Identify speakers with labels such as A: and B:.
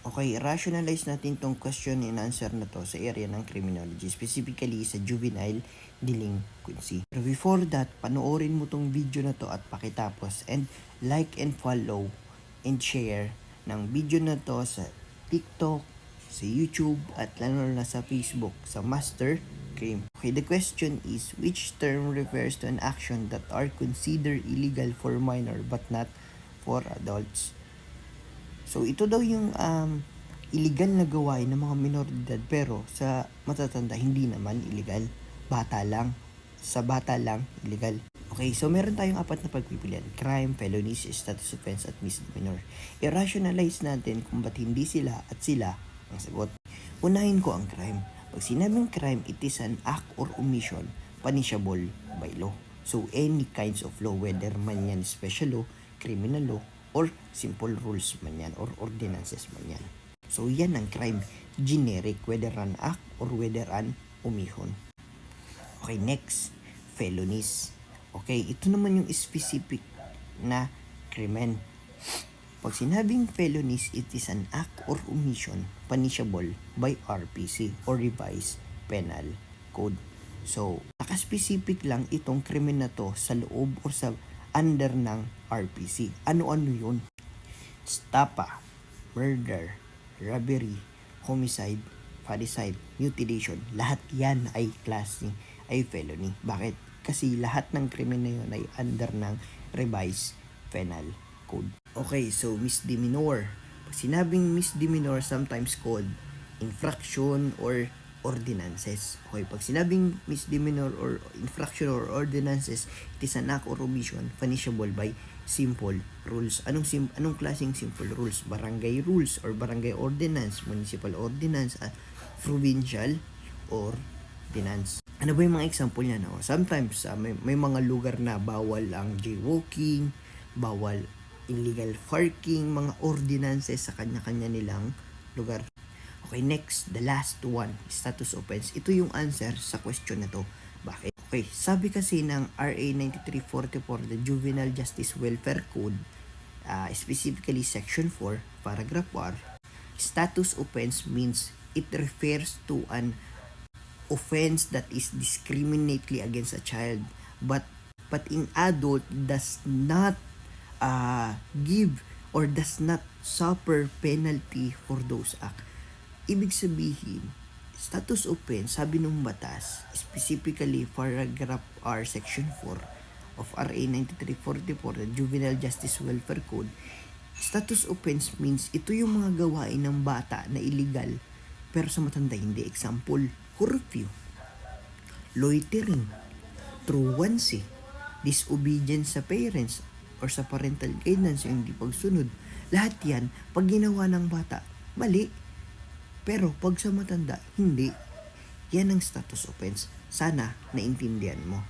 A: Okay, rationalize natin tong question and answer na to sa area ng criminology, specifically sa juvenile delinquency. Pero before that, panoorin mo tong video na to at pakitapos, and like and follow and share ng video na to sa TikTok, sa YouTube, at lalo na sa Facebook, sa Master Crime. Okay, the question is, which term refers to an action that are considered illegal for minor but not for adults? So, ito daw yung illegal na gawain ng mga minor de edad, pero sa matatanda, hindi naman illegal. Bata lang. Sa bata lang, illegal. Okay, so meron tayong apat na pagpipilian: crime, felonies, status offense, at misdemeanor. I-rationalize natin kung ba't hindi sila at sila ang sagot. Unahin ko ang crime. Pag sinabing crime, it is an act or omission punishable by law. So, any kinds of law, whether man yan special law, criminal law, or simple rules man yan, or ordinances man yan. So, yan ang crime. Generic, whether an act or whether an omission. Okay, next, felonies. Okay, ito naman yung specific na krimen. Pag sinabing felonies, it is an act or omission punishable by RPC or Revised Penal Code. So, naka-specific lang itong krimen na to sa loob or sa under ng RPC. Ano-ano yun? Stapa, murder, robbery, homicide, parricide, mutilation. Lahat yan ay felony. Bakit? Kasi lahat ng krimen na yun ay under ng Revised Penal Code. Okay, so misdemeanor. Pag sinabing misdemeanor, sometimes called infraction or ordinances. Okay, pag sinabing misdemeanor or infraction or ordinances, it is an act or omission punishable by simple rules. Anong klaseng simple rules? Barangay rules or barangay ordinance, municipal ordinance, provincial ordinance. Ano ba yung mga example niya? No? Sometimes may mga lugar na bawal ang jaywalking, bawal illegal parking, mga ordinances sa kanya-kanya nilang lugar. Okay, next, the last one, status offense. Ito yung answer sa question na to. Bakit? Okay, sabi kasi ng RA 9344, the Juvenile Justice Welfare Code, specifically Section 4, Paragraph 1, status offense means it refers to an offense that is discriminately against a child, but in adult does not give or does not suffer penalty for those acts. Ibig sabihin, status offense, sabi ng batas, specifically paragraph R, section 4 of RA 9344, the Juvenile Justice Welfare Code, status offense means ito yung mga gawain ng bata na illegal, pero sa matanda hindi. Example, curfew, loitering, truancy, disobedience sa parents or sa parental guidance, yung hindi pagsunod. Lahat yan, pag ginawa ng bata, mali. Pero pag sa matanda, hindi. Yan ang status offense. Sana naintindihan mo.